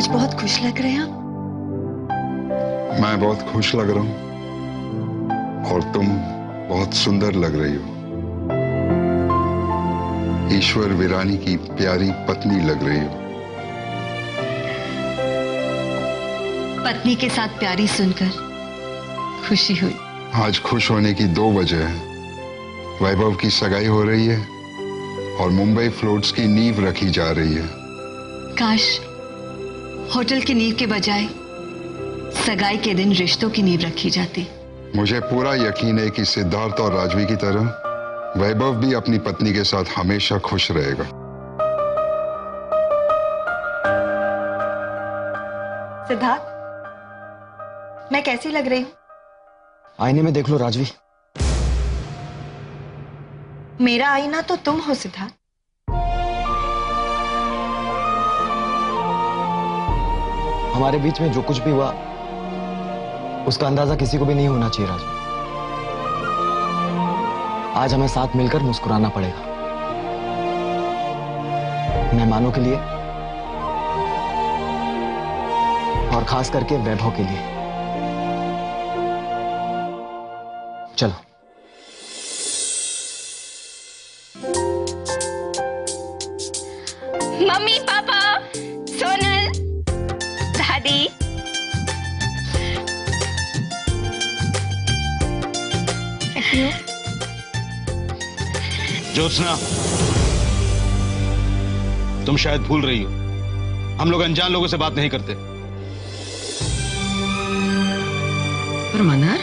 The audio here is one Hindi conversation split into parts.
बहुत खुश लग रहे हैं आप। मैं बहुत खुश लग रहा हूं और तुम बहुत सुंदर लग रही हो। ईश्वर वीरानी की प्यारी पत्नी लग रही हो। पत्नी के साथ प्यारी सुनकर खुशी हुई। आज खुश होने की दो वजह है। वैभव की सगाई हो रही है और मुंबई फ्लोट्स की नींव रखी जा रही है। काश होटल की नींव के बजाय सगाई के दिन रिश्तों की नींव रखी जाती। मुझे पूरा यकीन है कि सिद्धार्थ और राजवी की तरह वैभव भी अपनी पत्नी के साथ हमेशा खुश रहेगा। सिद्धार्थ, मैं कैसी लग रही हूं? आईने में देख लो राजवी। मेरा आईना तो तुम हो सिद्धार्थ। हमारे बीच में जो कुछ भी हुआ उसका अंदाजा किसी को भी नहीं होना चाहिए राजू। आज हमें साथ मिलकर मुस्कुराना पड़ेगा, मेहमानों के लिए और खास करके वैभव के लिए। चलो। मम्मी, पापा, सोनल, दादी। ज्योत्सना, तुम शायद भूल रही हो, हम लोग अनजान लोगों से बात नहीं करते। पर मनर,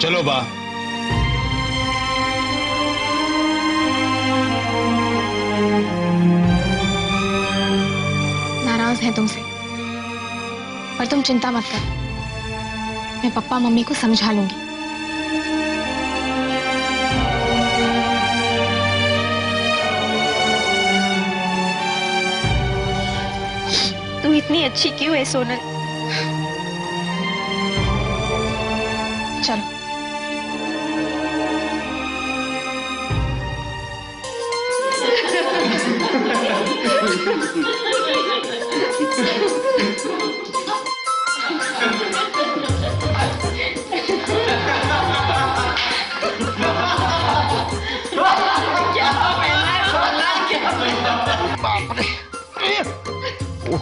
चलो बा। नाराज है तुमसे, पर तुम चिंता मत कर, मैं पापा मम्मी को समझा लूंगी। तू इतनी अच्छी क्यों है सोनल? चलो।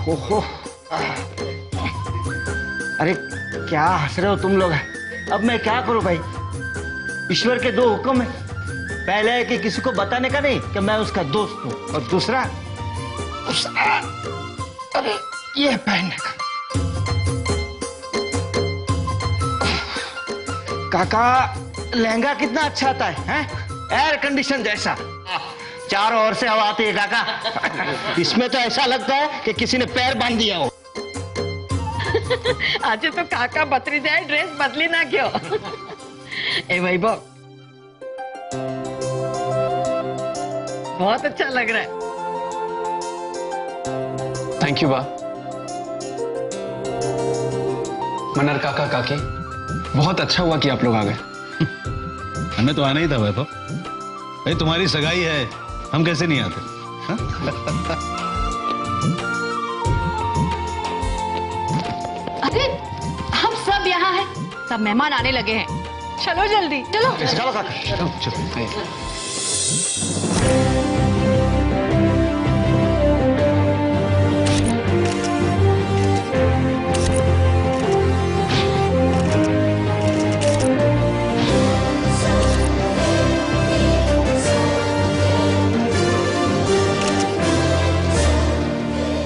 ओहो, अरे क्या हंस रहे हो तुम लोग? अब मैं क्या करूं भाई? ईश्वर के दो हुक्म है। पहले है कि किसी को बताने का नहीं कि मैं उसका दोस्त हूं, और दूसरा अरे ये पहनने का। काका, लहंगा कितना अच्छा आता है? एयर कंडीशन जैसा, चारों ओर से हवा आती है काका। इसमें तो ऐसा लगता है कि किसी ने पैर बांध दिया हो। आज तो काका बतरी जाए, ड्रेस बदली ना क्यों? ए वैभव, बहुत अच्छा लग रहा है। थैंक यू बा। मनर काका काकी, बहुत अच्छा हुआ कि आप लोग आ गए। हमें तो आना ही था वैभव, भाई तुम्हारी सगाई है, हम कैसे नहीं आते? अरे हम सब यहाँ हैं, सब मेहमान आने लगे हैं। चलो जल्दी चलो। चलो काका, चलो।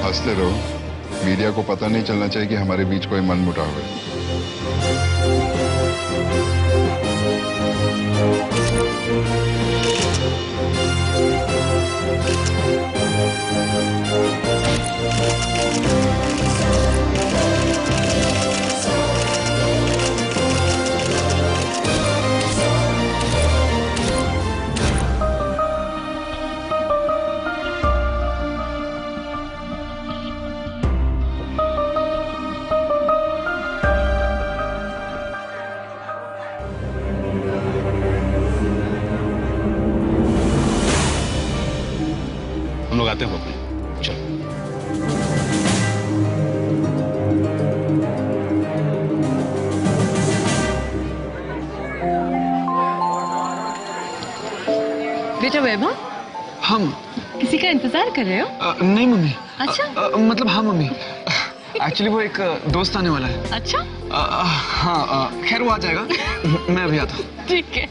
हंसते रहो, मीडिया को पता नहीं चलना चाहिए कि हमारे बीच कोई मनमुटाव है। लोग आते हैं पपली। चलो। बेटा वैभव, हम किसी का इंतजार कर रहे हो? नहीं मम्मी। अच्छा। मतलब हाँ मम्मी, एक्चुअली वो एक दोस्त आने वाला है। अच्छा। हाँ खैर वो आ जाएगा। मैं अभी आता हूँ। ठीक है।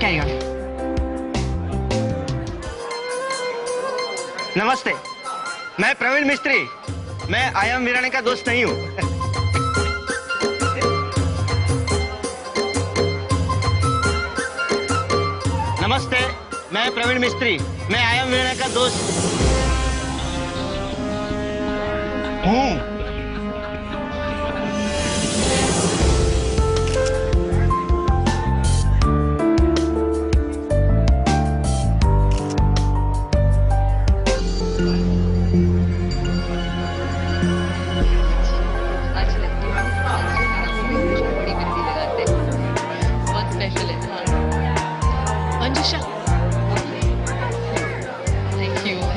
Carry on. नमस्ते, मैं प्रवीण मिस्त्री। मैं आयाम वीरानी का दोस्त नहीं हूँ। नमस्ते, मैं प्रवीण मिस्त्री। मैं आयाम वीरानी का दोस्त हूँ।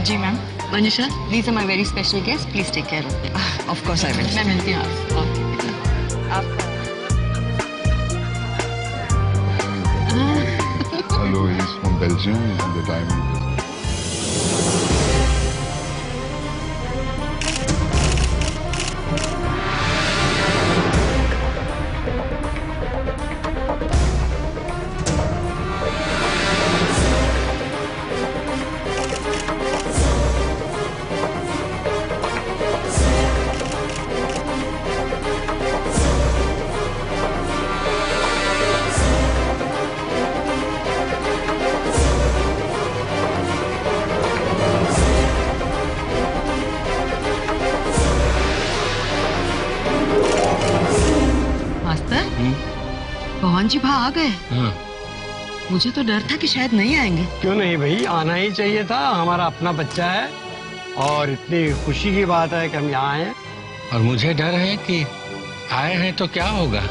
जी ma'am. Manjusha, these are my very special guests. Please take care of them. Of course I will. मैं मिलती हूँ Hello, he's from Belgium. He's in the diamond business. भगवान जी भा आ गए। मुझे तो डर था कि शायद नहीं आएंगे। क्यों नहीं भाई, आना ही चाहिए था। हमारा अपना बच्चा है और इतनी खुशी की बात है कि हम यहाँ हैं। और मुझे डर है कि आए हैं तो क्या होगा,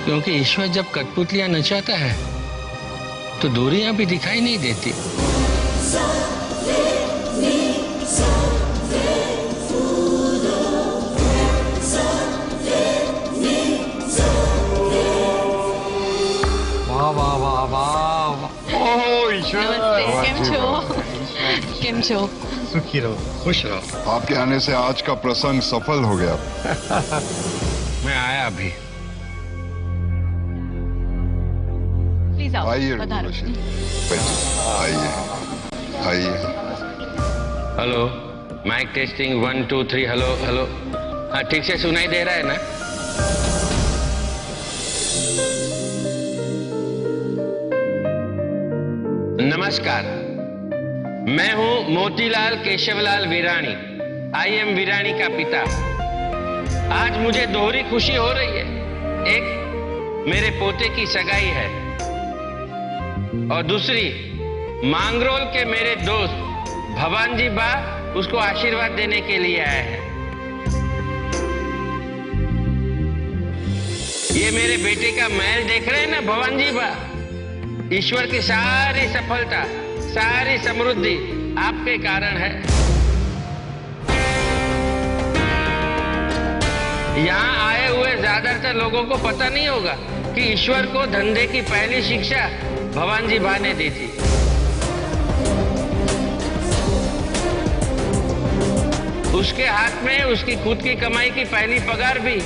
क्योंकि ईश्वर जब कठपुतलियां नचाता है तो दूरियां भी दिखाई नहीं देती। वाह वाह वाह वाह। ओह ईश्वर, केम छो? सुखी रहो, खुश रहो। आपके आने से आज का प्रसंग सफल हो गया। मैं आया अभी। प्लीज आओ, आइए पधारो। आइए आइए। Hello, mike testing 1 2 3। Hello hello. हाँ, ठीक से सुनाई दे रहा है ना? नमस्कार, मैं हूं मोतीलाल केशवलाल वीरानी। आई एम वीरानी का पिता। आज मुझे दोहरी खुशी हो रही है। एक, मेरे पोते की सगाई है और दूसरी, मांगरोल के मेरे दोस्त भवान जी बा उसको आशीर्वाद देने के लिए आए हैं। ये मेरे बेटे का महल देख रहे हैं ना भवान जी बा? ईश्वर की सारी सफलता, सारी समृद्धि आपके कारण है। यहाँ आए हुए ज्यादातर लोगों को पता नहीं होगा कि ईश्वर को धंधे की पहली शिक्षा भवान जी बा ने दी थी। उसके हाथ में उसकी खुद की कमाई की पहली पगार भी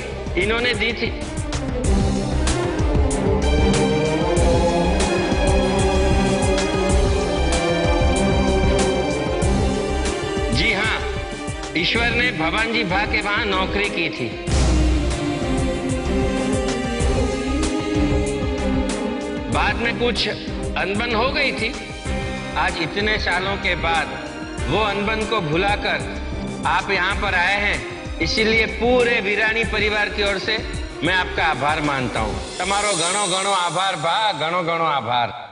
इन्होंने दी थी। जी हाँ, ईश्वर ने भवान जी भा के वहां नौकरी की थी। बाद में कुछ अनबन हो गई थी। आज इतने सालों के बाद वो अनबन को भुलाकर आप यहाँ पर आए हैं, इसीलिए पूरे वीरानी परिवार की ओर से मैं आपका आभार मानता हूँ। तमारो घणो घणो आभार भा, घणो घणो आभार।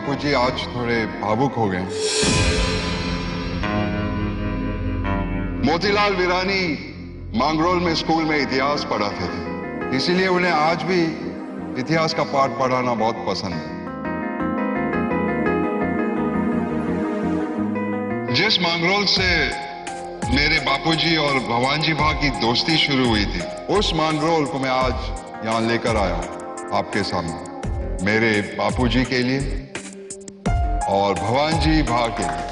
बापूजी आज थोड़े भावुक हो गए। मोतीलाल वीरानी मांगरोल में स्कूल में इतिहास पढ़ाते थे, इसीलिए उन्हें आज भी इतिहास का पाठ पढ़ाना बहुत पसंद है। जिस मांगरोल से मेरे बापूजी और भवानजी भाई की दोस्ती शुरू हुई थी, उस मांगरोल को मैं आज यहां लेकर आया हूं आपके सामने, मेरे बापूजी के लिए और भवानजी भाई के लिए।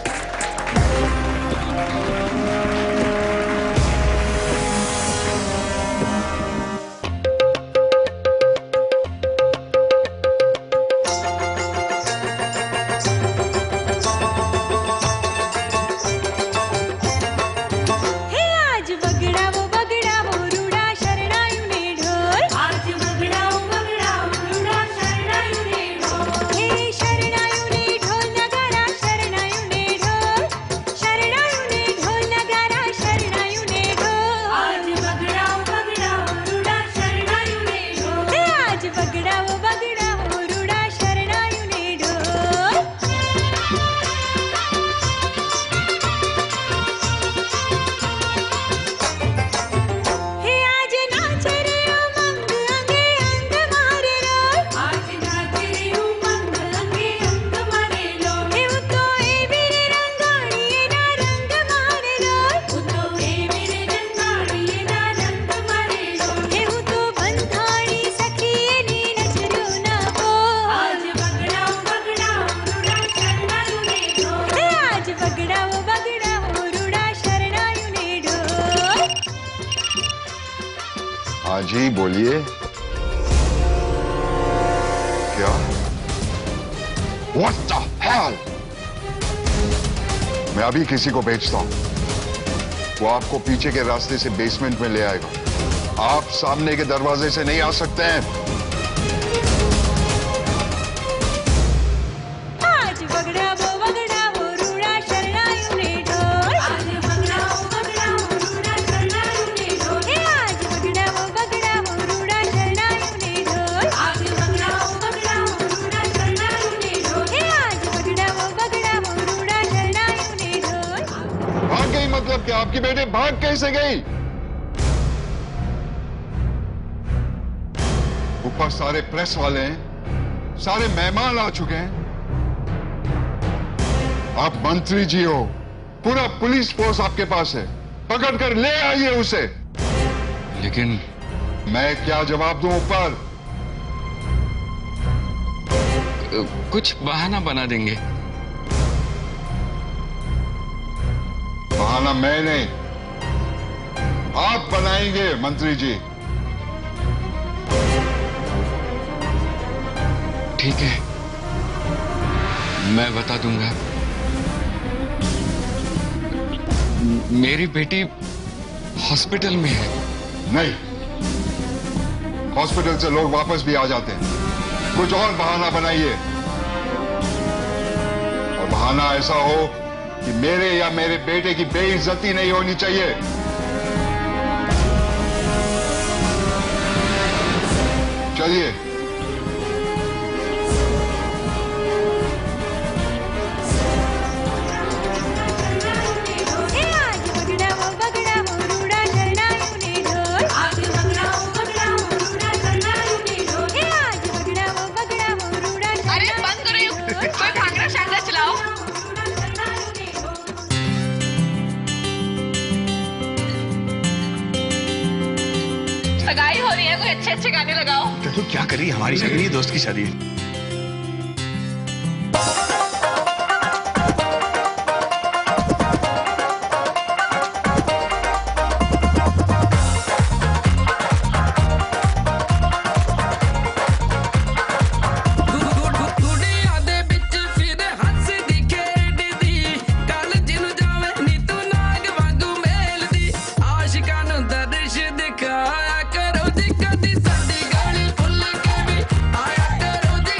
हाँ जी बोलिए। क्या? What the hell? मैं अभी किसी को भेजता हूं, वो आपको पीछे के रास्ते से बेसमेंट में ले आएगा। आप सामने के दरवाजे से नहीं आ सकते हैं। मतलब कि आपकी बेटी भाग कैसे गई? ऊपर सारे प्रेस वाले हैं, सारे मेहमान आ चुके हैं। आप मंत्री जी हो, पूरा पुलिस फोर्स आपके पास है, पकड़ कर ले आइए उसे। लेकिन मैं क्या जवाब दूं ऊपर? कुछ बहाना बना देंगे। बहाना मैं नहीं, आप बनाएंगे मंत्री जी। ठीक है, मैं बता दूंगा। मेरी बेटी हॉस्पिटल में है। नहीं, हॉस्पिटल से लोग वापस भी आ जाते हैं। कुछ और बहाना बनाइए, और बहाना ऐसा हो कि मेरे या मेरे बेटे की बेइज्जती नहीं होनी चाहिए। चलिए। अरे बंद करो, कोई भांगड़ा शांगड़ा चलाओ। सगाई हो रही है, कोई अच्छे अच्छे गाने लगाओ। तो क्या करी, हमारी शादी नहीं, दोस्त की शादी है। करो जी कदी साडी गाली भुल के भी आया करो जी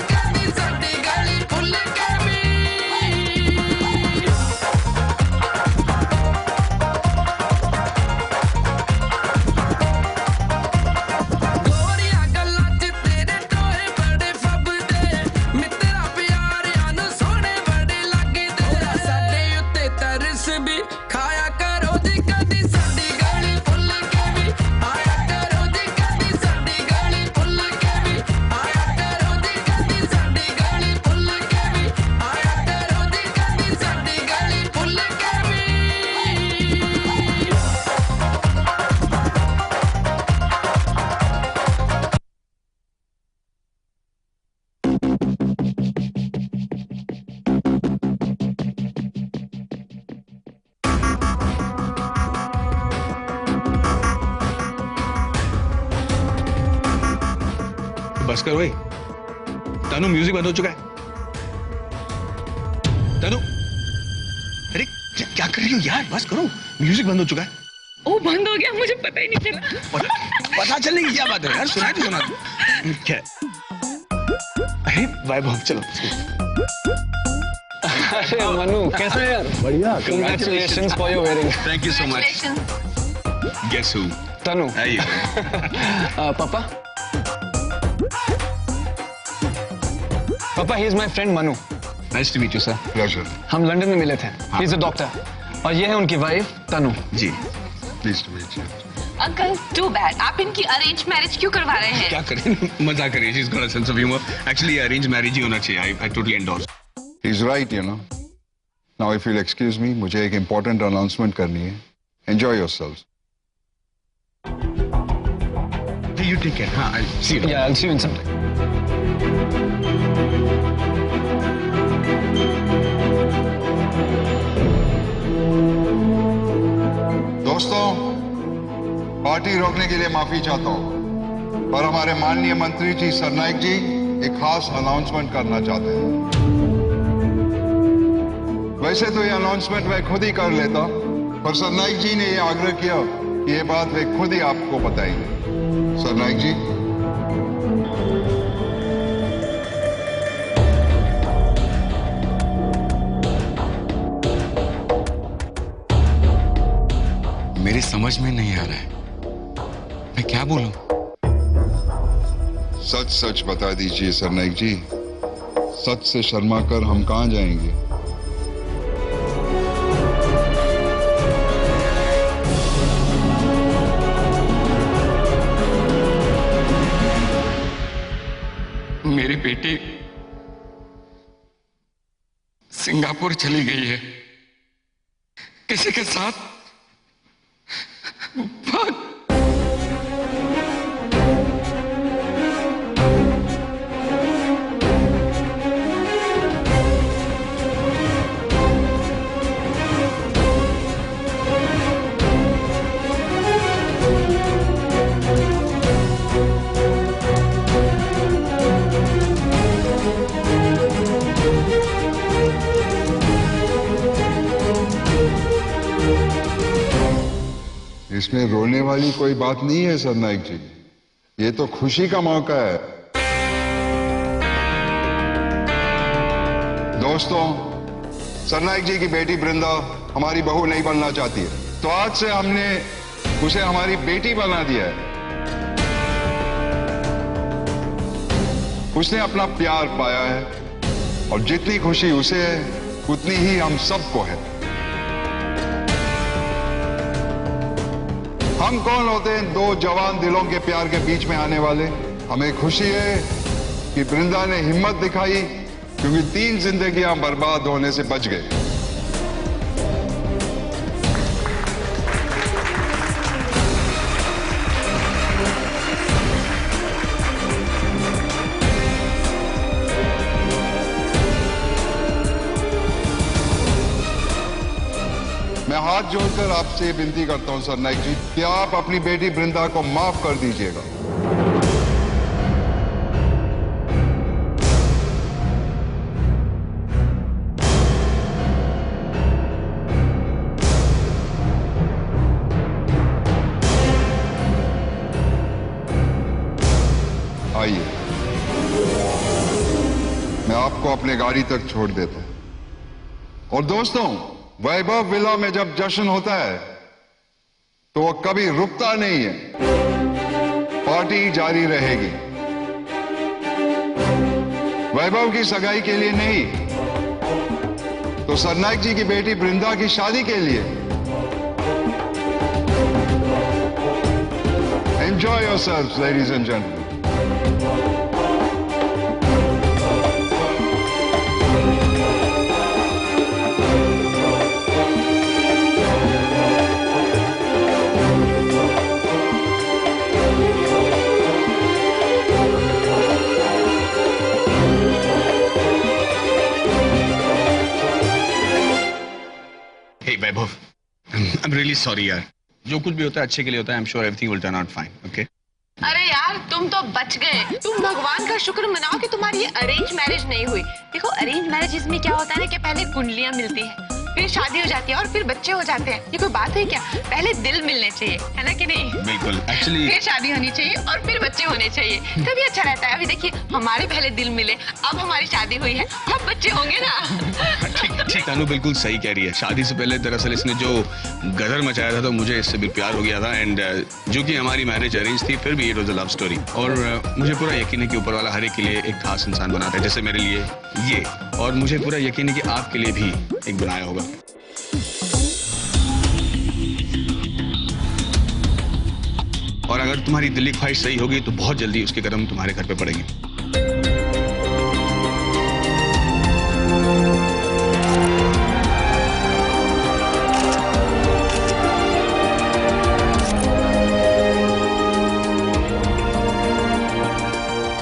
बस करो भाई। तनु, म्यूजिक बंद हो चुका है। तनु, अरे क्या कर रही हो यार, बस करो, म्यूजिक बंद हो चुका है। ओ बंद हो गया, मुझे पता ही नहीं चला। पता चलने की क्या बात है यार, सुना तो सुना। क्या? अरे वैभव, चलो। अरे मनु, कैसे यार? बढ़िया, congratulations for your wedding. Thank you so much. Guess who? Tanu. There you go. पापा. पापा, he is my friend Manu. Nice to meet you, sir. Pleasure. हम लंदन में मिले थे. He is a doctor. और ये है उनकी wife Tanu. Ji. Pleased to meet you. Uncle, too bad, आप इनकी अरेंज मैरिज क्यों करवा रहे हैं? क्या करें, मजाक करें। She's got a sense of humor. Actually, arranged marriage ही होना चाहिए. I totally endorse. He's right, you know. Now, if you'll excuse me, मुझे एक important announcement करनी है. Enjoy yourselves. Hey, you take care. हाँ, I'll see you. Yeah, I'll see you in some time. दोस्तों, पार्टी रोकने के लिए माफी चाहता हूं, पर हमारे माननीय मंत्री जी सरनाइक जी एक खास अनाउंसमेंट करना चाहते हैं। वैसे तो ये अनाउंसमेंट मैं खुद ही कर लेता, पर सरनाइक जी ने ये आग्रह किया कि ये बात वे खुद ही आपको बताएंगे। सरनाइक जी। मेरी समझ में नहीं आ रहा है, मैं क्या बोलूं? सच सच बता दीजिए सरनाइक जी, सच से शर्मा कर हम कहां जाएंगे? मेरी बेटी सिंगापुर चली गई है, किसी के साथ भाग। इसमें रोने वाली कोई बात नहीं है सरनाइक जी, ये तो खुशी का मौका है। दोस्तों, सरनाइक जी की बेटी वृंदा हमारी बहू नहीं बनना चाहती है, तो आज से हमने उसे हमारी बेटी बना दिया है। उसने अपना प्यार पाया है और जितनी खुशी उसे है उतनी ही हम सबको है। हम कौन होते हैं दो जवान दिलों के प्यार के बीच में आने वाले? हमें खुशी है कि वृंदा ने हिम्मत दिखाई, क्योंकि 3 जिंदगियां बर्बाद होने से बच गए। मैं हाथ जोड़कर आपसे विनती करता हूं सरनाइक जी कि आप अपनी बेटी वृंदा को माफ कर दीजिएगा। आइए, मैं आपको अपने गाड़ी तक छोड़ देता हूं। और दोस्तों, वैभव विला में जब जश्न होता है तो वो कभी रुकता नहीं है, पार्टी जारी रहेगी। वैभव की सगाई के लिए नहीं, तो सरनाइक जी की बेटी वृंदा की शादी के लिए। Enjoy yourselves ladies and gentleman. Vaibhav, I'm really sorry यार, जो कुछ भी होता है अच्छे के लिए होता है। I'm sure everything will turn out fine, okay? अरे यार तुम तो बच गए। तुम भगवान का शुक्र मनाओ कि तुम्हारी ये अरेंज मैरिज नहीं हुई। देखो अरेंज मैरिज में क्या होता है ना कि पहले कुंडलियां मिलती है, फिर शादी हो जाती है और फिर बच्चे हो जाते हैं। ये कोई बात है क्या? पहले दिल मिलने चाहिए, है ना कि नहीं? बिल्कुल। एक्चुअली फिर शादी होनी चाहिए और फिर बच्चे होने चाहिए, तभी अच्छा रहता है। अभी देखिए हमारे पहले दिल मिले, अब हमारी शादी हुई है, अब बच्चे होंगे ना। ठीक ठीक, अनु बिल्कुल सही कह रही है। शादी से पहले दरअसल इसने जो गदर मचाया था तो मुझे इससे भी प्यार हो गया था। एंड जो कि हमारी मैरिज अरेंज थी, फिर भी it was a love story. और मुझे पूरा यकीन है कि ऊपर वाला हर एक के लिए एक खास इंसान बनाता है, जैसे मेरे लिए ये, और मुझे पूरा यकीन है कि आपके लिए भी एक बनाया होगा। और अगर तुम्हारी दिल्ली ख्वाहिश सही होगी तो बहुत जल्दी उसके कदम तुम्हारे घर पे पड़ेंगे।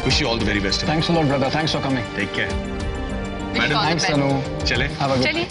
Wish you all the very best. Thanks a lot, brother. Thanks for coming. Take care. Madam, Thanks, Anu. चले। Have a good चलिए।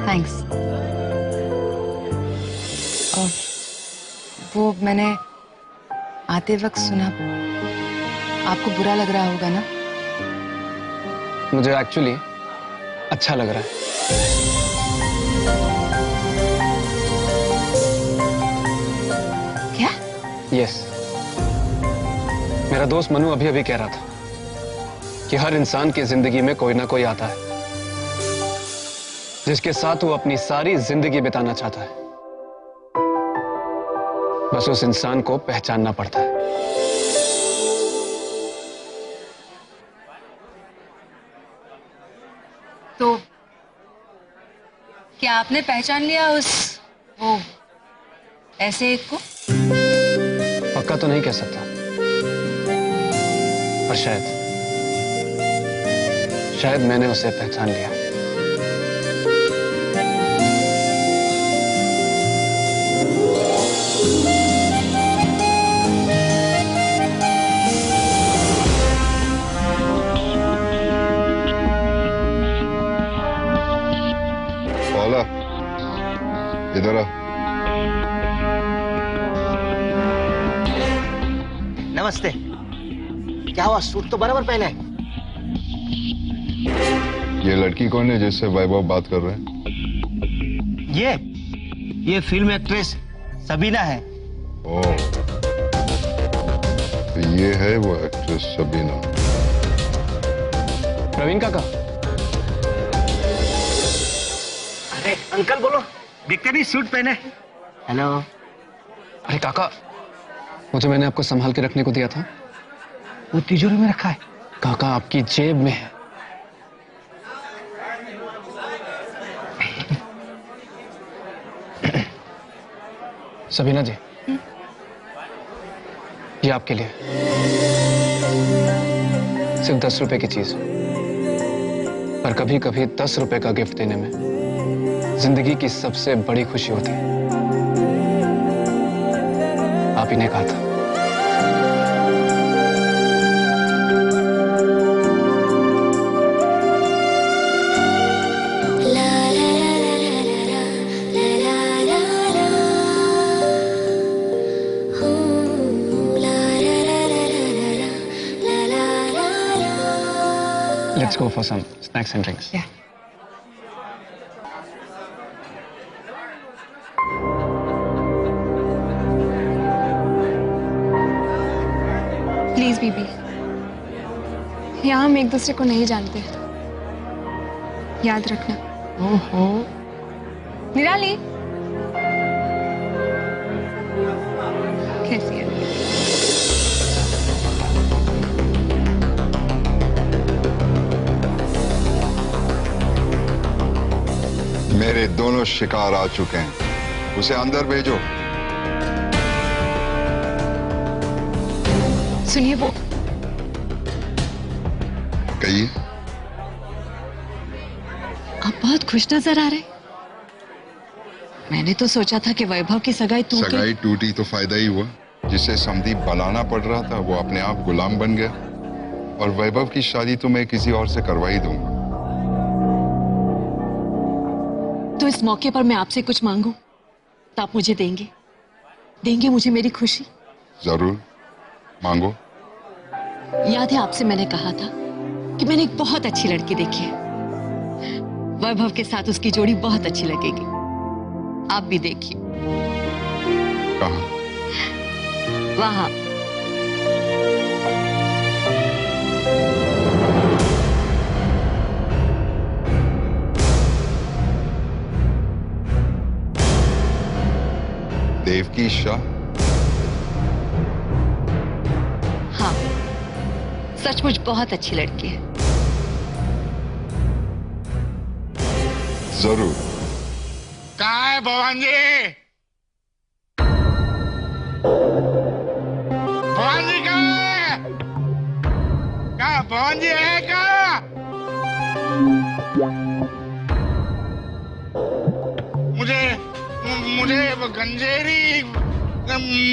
थैंक्स। वो मैंने आते वक्त सुना, आपको बुरा लग रहा होगा ना? मुझे एक्चुअली अच्छा लग रहा है। क्या? यस। मेरा दोस्त मनु अभी अभी कह रहा था कि हर इंसान की जिंदगी में कोई ना कोई आता है जिसके साथ वो अपनी सारी जिंदगी बिताना चाहता है। बस उस इंसान को पहचानना पड़ता है। तो क्या आपने पहचान लिया वो ऐसे एक को? पक्का तो नहीं कह सकता, पर शायद मैंने उसे पहचान लिया। इधर आ। नमस्ते। क्या हुआ, सूट तो बराबर पहने है। ये लड़की कौन है जिससे वैभव बात कर रहे हैं? ये फिल्म एक्ट्रेस सबीना है। ओह, तो ये है वो एक्ट्रेस सबीना। प्रवीण काका। अरे अंकल बोलो, दिखते नहीं सूट पहने। हेलो। अरे काका, वो जो मैंने आपको संभाल के रखने को दिया था, वो तिजोरी में रखा है। काका आपकी जेब में है। सबीना जी, ये आपके लिए सिर्फ 10 रुपए की चीज, पर कभी कभी 10 रुपए का गिफ्ट देने में जिंदगी की सबसे बड़ी खुशी होती है। आप ही ने कहा था। Let's go for some snacks and drinks. Yeah. बीबी, यहाँ हम एक दूसरे को नहीं जानते, याद रखना। ओहो, निराली कैसी है? मेरे दोनों शिकार आ चुके हैं, उसे अंदर भेजो। सुनिए, वो कहिए। आप बहुत खुश नजर आ रहे। मैंने तो सोचा था कि वैभव की सगाई सगाई टूटी तो फायदा ही हुआ। जिसे समधी बनाना पड़ रहा था वो अपने आप गुलाम बन गया, और वैभव की शादी तो मैं किसी और से करवा ही दूंगा। तो इस मौके पर मैं आपसे कुछ मांगूं तो आप मुझे देंगे? देंगे मुझे मेरी खुशी? जरूर, मांगो। याद है आपसे मैंने कहा था कि मैंने एक बहुत अच्छी लड़की देखी है, वैभव के साथ उसकी जोड़ी बहुत अच्छी लगेगी। आप भी देखिए। कहाँ? वहां। देवकी शाह? हाँ, सचमुच बहुत अच्छी लड़की है। जरूर। कहाँ है भगवान जी? भगवान जी कहाँ है? कहाँ भगवान जी है? कहाँ?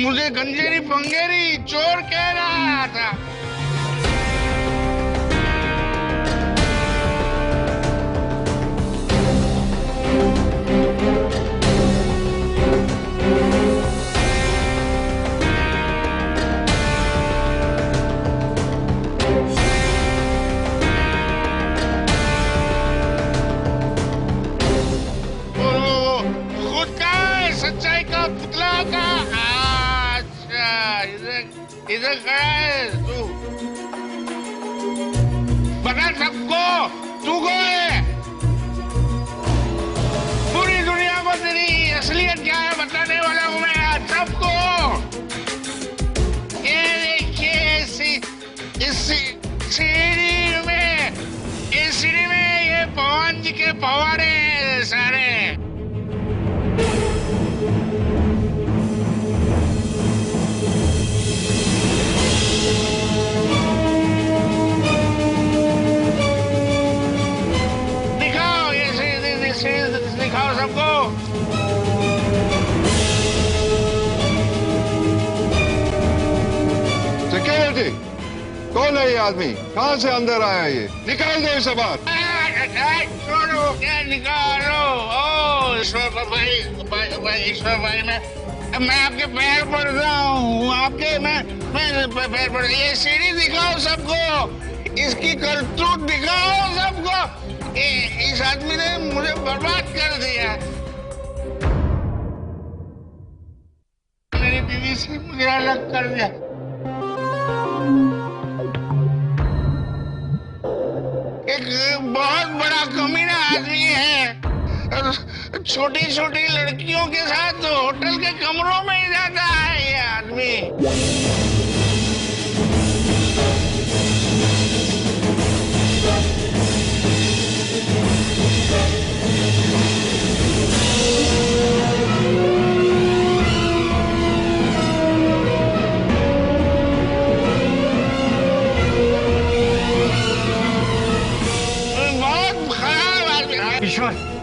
मुझे गंजेरी पंगेरी चोर कह रहा था। इधर खड़ा है तू, बता सबको तू कौन है? पूरी दुनिया को तेरी असलियत क्या है बताने वाला हूँ मैं आज सबको। ये देखिए इस सीढ़ी में ये भगवान जी के पवाड़े हैं सारे। दिखाओ सबको। सिक्योरिटी, कौन है ये आदमी? कहां से अंदर आया ये? निकाल दो इसे बाहर। छोड़ो, क्या निकालो? ओ ईश्वर भाई मैं आपके पैर पड़ता हूँ, आपके मैं पैर पड़। ये सीढ़ी दिखाओ सबको, इसकी करतूत दिखाओ सबको। इस आदमी ने मुझे बर्बाद कर दिया, मेरी बीवी से मुझे अलग कर दिया। एक बहुत बड़ा कमीना आदमी है, छोटी छोटी लड़कियों के साथ होटल के कमरों में ही जाता है ये आदमी।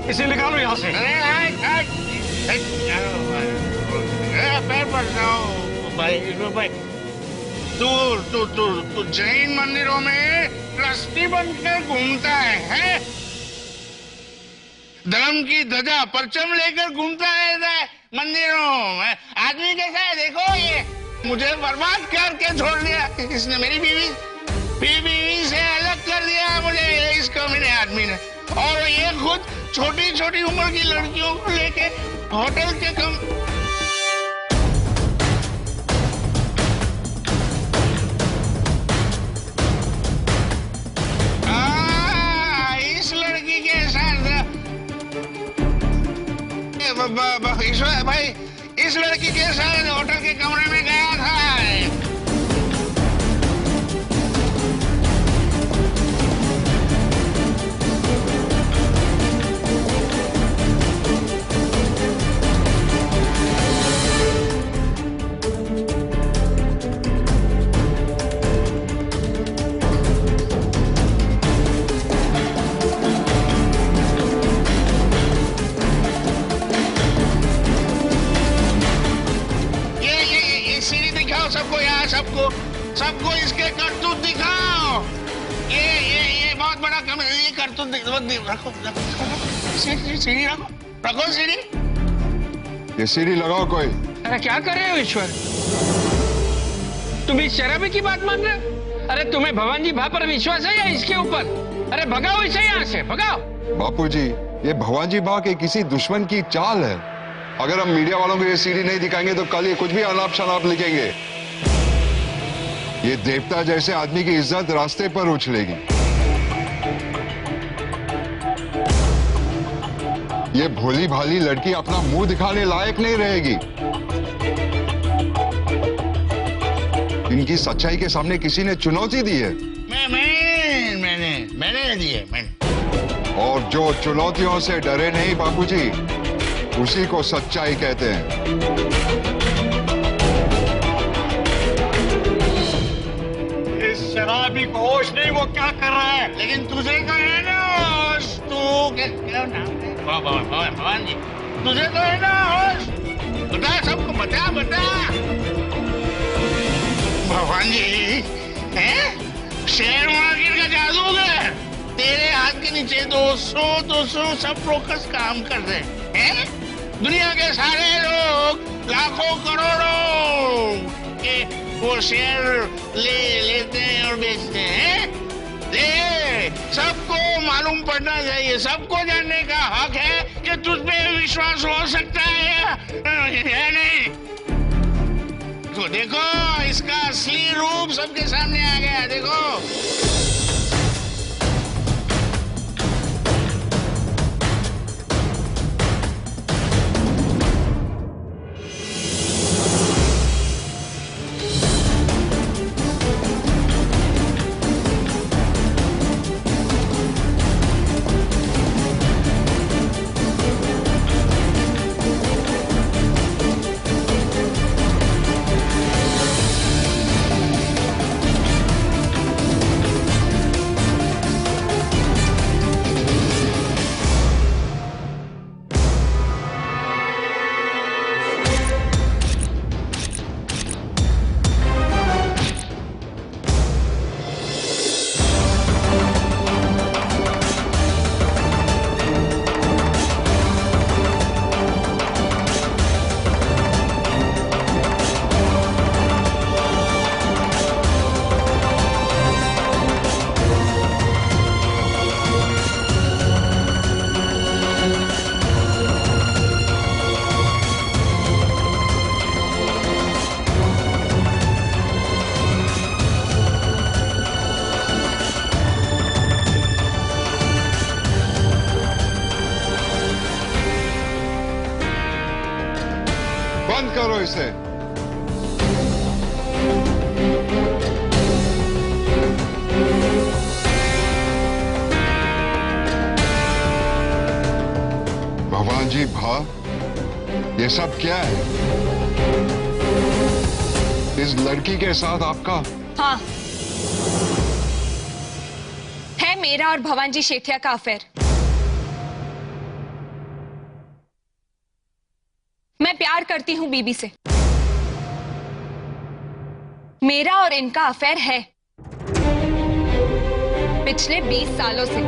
इसे निकालो यहाँ से। पैर पड़ता हूँ भाई। तू जैन मंदिरों में ट्रस्टी बनकर घूमता है? धर्म की ध्वजा परचम लेकर घूमता है मंदिरों में। आदमी कैसा है देखो, ये मुझे बर्बाद करके छोड़ दिया। इसने मेरी बीवी से अलग कर दिया मुझे, इस कमीने आदमी ने। और ये खुद छोटी छोटी उम्र की लड़कियों को लेके होटल के ईश्वर भाई इस लड़की के साथ होटल के कमरे में गया था। सबको इसके करतूत दिखाओ। ये बहुत बड़ा कम है। ये करतूत रखो सीढ़ी रखो सीढ़ी। ये सीढ़ी लगाओ कोई। अरे क्या कर रहे हो ईश्वर, तुम इस शराबी की बात मान रहे हो? अरे तुम्हें भवानी भा पर विश्वास है या इसके ऊपर? अरे भगाओ इसे यहाँ से, भगाओ। बापूजी, ये भवानी भा के किसी दुश्मन की चाल है। अगर हम मीडिया वालों को ये सीढ़ी नहीं दिखाएंगे तो कल ये कुछ भी अनाप शनाप लिखेंगे। ये देवता जैसे आदमी की इज्जत रास्ते पर उछलेगी। ये भोली भाली लड़की अपना मुंह दिखाने लायक नहीं रहेगी। इनकी सच्चाई के सामने किसी ने चुनौती दी है। मैंने दी है मैंने। और जो चुनौतियों से डरे नहीं बापूजी, उसी को सच्चाई कहते हैं। शराबी को होश नहीं, वो क्या कर रहा है? लेकिन तुझे तो है ना होश। तू क्या नाम है? भगवान जी, तुझे तो है ना होश। बता सबको, बता भगवान जी हैं? शेयर मार्केट का जादू है तेरे हाथ के नीचे। 200 सब ब्रोकर्स काम कर रहे हैं। दुनिया के सारे लोग लाखों करोड़ों के वो शेयर लेते हैं और बेचते हैं। सबको मालूम पड़ना चाहिए, सबको जानने का हक है कि तुझ पे विश्वास हो सकता है या नहीं। तो देखो इसका असली रूप सबके सामने आ गया। देखो बंद करो इसे। भगवान जी भा, ये सब क्या है? इस लड़की के साथ आपका? हाँ, है मेरा और भवानी शेठिया का अफेयर। मैं प्यार करती हूं बीबी से। मेरा और इनका अफेयर है पिछले 20 सालों से।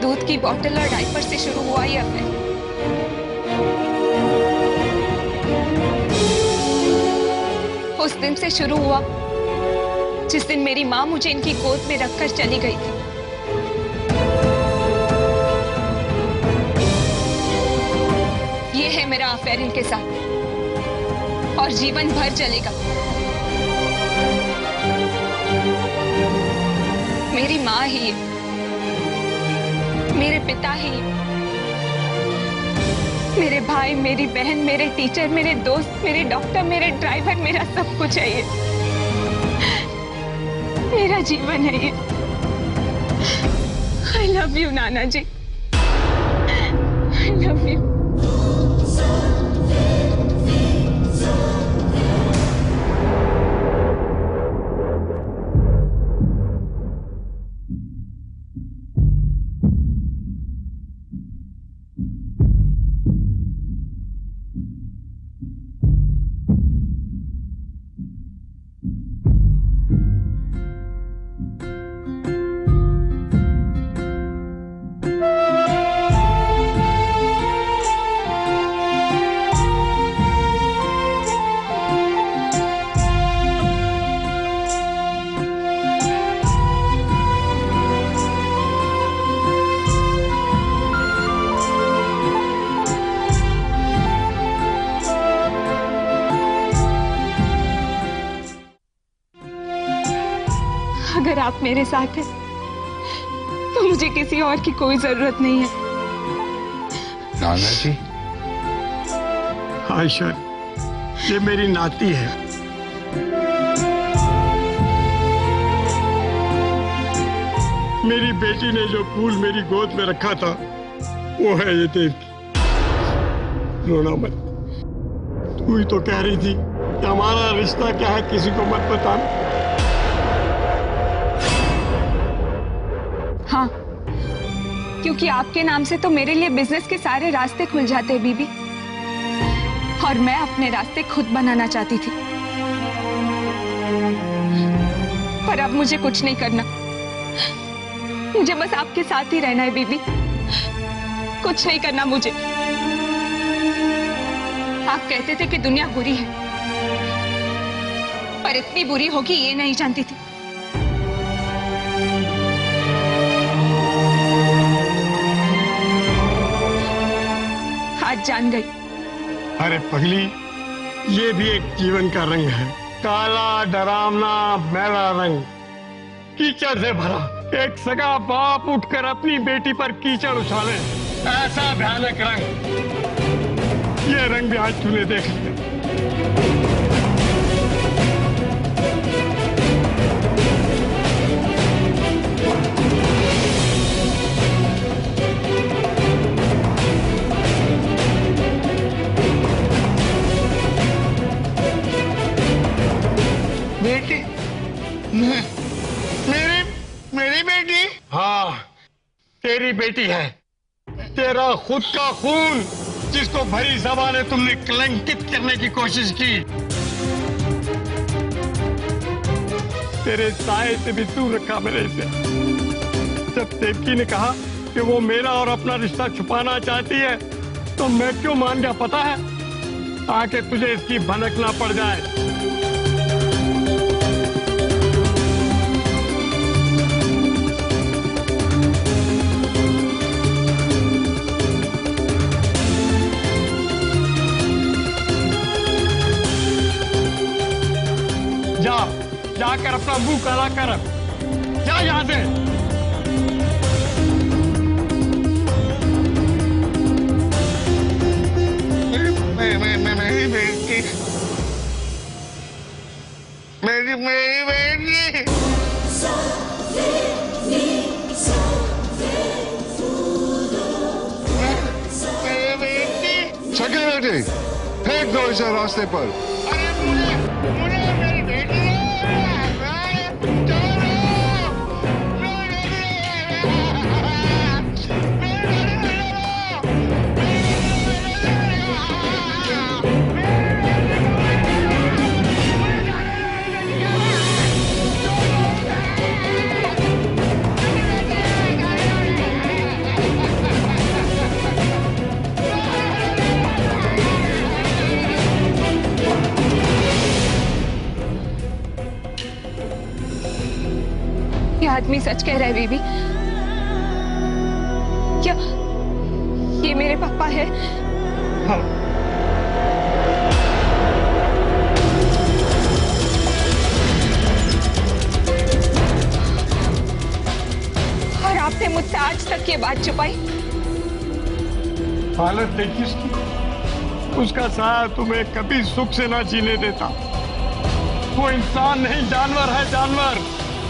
दूध की बोतल और डायपर से शुरू हुआ ये अफेयर। उस दिन से शुरू हुआ जिस दिन मेरी मां मुझे इनकी गोद में रखकर चली गई थी। ये है मेरा अफेयर इनके साथ। और जीवन भर चलेगा। मेरी माँ ही है, मेरे पिता ही है, मेरे भाई, मेरी बहन, मेरे टीचर, मेरे दोस्त, मेरे डॉक्टर, मेरे ड्राइवर, मेरा सब कुछ है ये। मेरा जीवन है ये। I love you, Nana ji. I love you। अगर आप मेरे साथ हैं तो मुझे किसी और की कोई जरूरत नहीं है। नाना जी। हाँ ईश्वर, ये मेरी नाती है। मेरी बेटी ने जो फूल मेरी गोद में रखा था वो है ये देव की। रोना मत, तू ही तो कह रही थी कि हमारा रिश्ता क्या है किसी को मत बताना। हाँ, क्योंकि आपके नाम से तो मेरे लिए बिजनेस के सारे रास्ते खुल जाते हैं बीबी, और मैं अपने रास्ते खुद बनाना चाहती थी। पर अब मुझे कुछ नहीं करना, मुझे बस आपके साथ ही रहना है बीबी, कुछ नहीं करना मुझे। आप कहते थे कि दुनिया बुरी है, पर इतनी बुरी होगी ये नहीं जानती थी। आज जान गई। अरे पगली, ये भी एक जीवन का रंग है, काला डरावना मैला रंग, कीचड़ से भरा। एक सगा बाप उठकर अपनी बेटी पर कीचड़ उछाले, ऐसा भयानक रंग। ये रंग भी आज तूने देख लिया। बेटी, मेरी बेटी? हाँ, तेरी बेटी है। तेरा खुद का खून, जिसको भरी ज़बान तुमने कलंकित करने की कोशिश की। तेरे साए से भी दूर रखा मैंने इसे। जब देवकी ने कहा कि वो मेरा और अपना रिश्ता छुपाना चाहती है, तो मैं क्यों मान गया पता है? ताकि तुझे इसकी भनक ना पड़ जाए। जाकर अपना मुंह काला कर, जा यहां से। मेरी बेटी, मेरी बेटी। सेक्रेटरी, फेंक दो इसे रास्ते पर। ये आदमी सच कह रहा है बीबी। क्या ये मेरे पापा है? हाँ। थे मुझसे आज तक ये बात छुपाई? हालत देखी उसकी, उसका साया तुम्हें कभी सुख से ना जीने देता। वो इंसान नहीं, जानवर है, जानवर।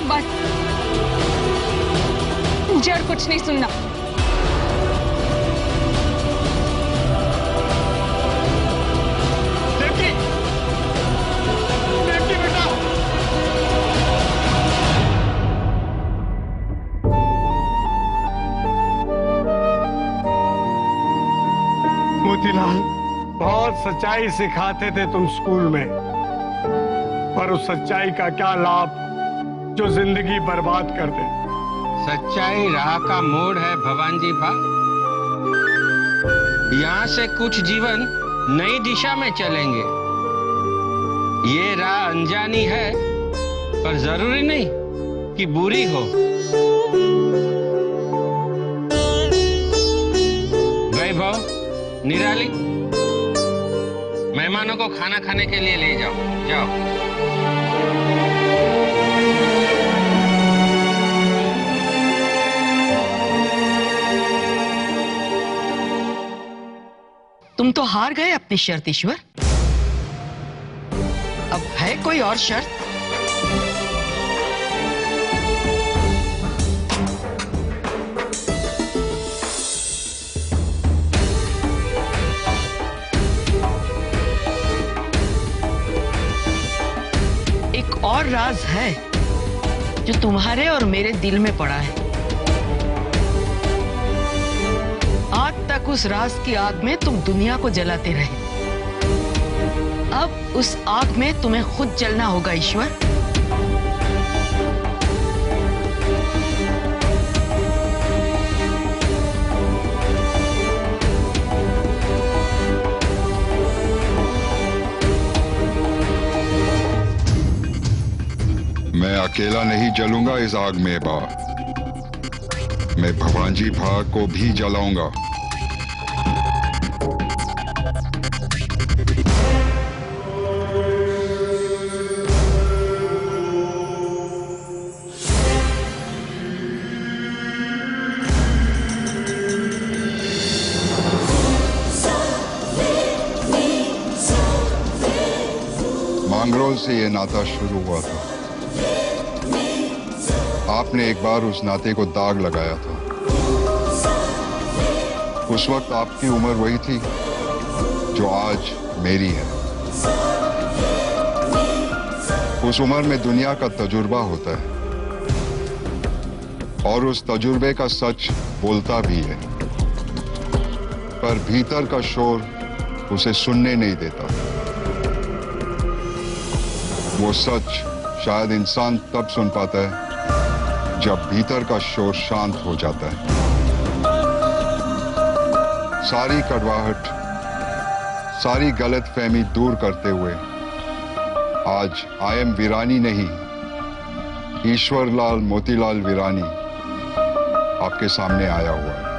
बस, मुझे और कुछ नहीं सुनना। देवकी, देवकी बेटा। मोतीलाल, बहुत सच्चाई सिखाते थे तुम स्कूल में, पर उस सच्चाई का क्या लाभ जो जिंदगी बर्बाद कर दे। सच्चाई राह का मोड़ है भगवान जी भा। यहाँ से कुछ जीवन नई दिशा में चलेंगे। ये राह अनजानी है, पर जरूरी नहीं कि बुरी हो। वैभव, निराली, मेहमानों को खाना खाने के लिए ले जाओ। जाओ। तुम तो हार गए अपनी शर्त ईश्वर। अब है कोई और शर्त? एक और राज है जो तुम्हारे और मेरे दिल में पड़ा है। आज तक उस राज की आग में तुम दुनिया को जलाते रहे। अब उस आग में तुम्हें खुद जलना होगा ईश्वर। मैं अकेला नहीं जलूंगा इस आग में बा। मैं भवानजी भा को भी जलाऊंगा। मांगरोल से ये नाता शुरू हुआ था। आपने एक बार उस नाते को दाग लगाया था। उस वक्त आपकी उम्र वही थी जो आज मेरी है। उस उम्र में दुनिया का तजुर्बा होता है और उस तजुर्बे का सच बोलता भी है, पर भीतर का शोर उसे सुनने नहीं देता। वो सच शायद इंसान तब सुन पाता है जब भीतर का शोर शांत हो जाता है। सारी कड़वाहट, सारी गलतफहमी दूर करते हुए आज आई.एम. वीरानी नहीं, ईश्वरलाल मोतीलाल वीरानी आपके सामने आया हुआ है।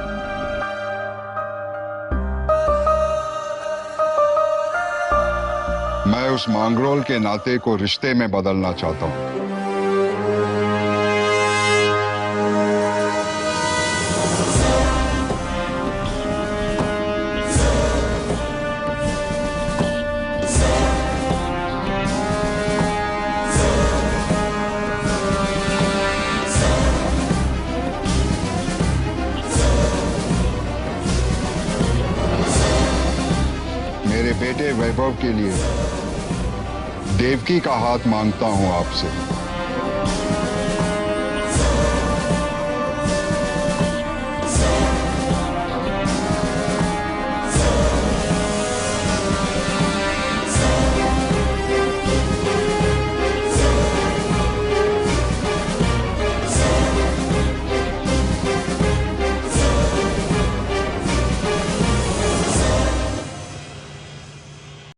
मैं उस मांगरोल के नाते को रिश्ते में बदलना चाहता हूं। मेरे बेटे वैभव के लिए देवकी का हाथ मांगता हूं आपसे।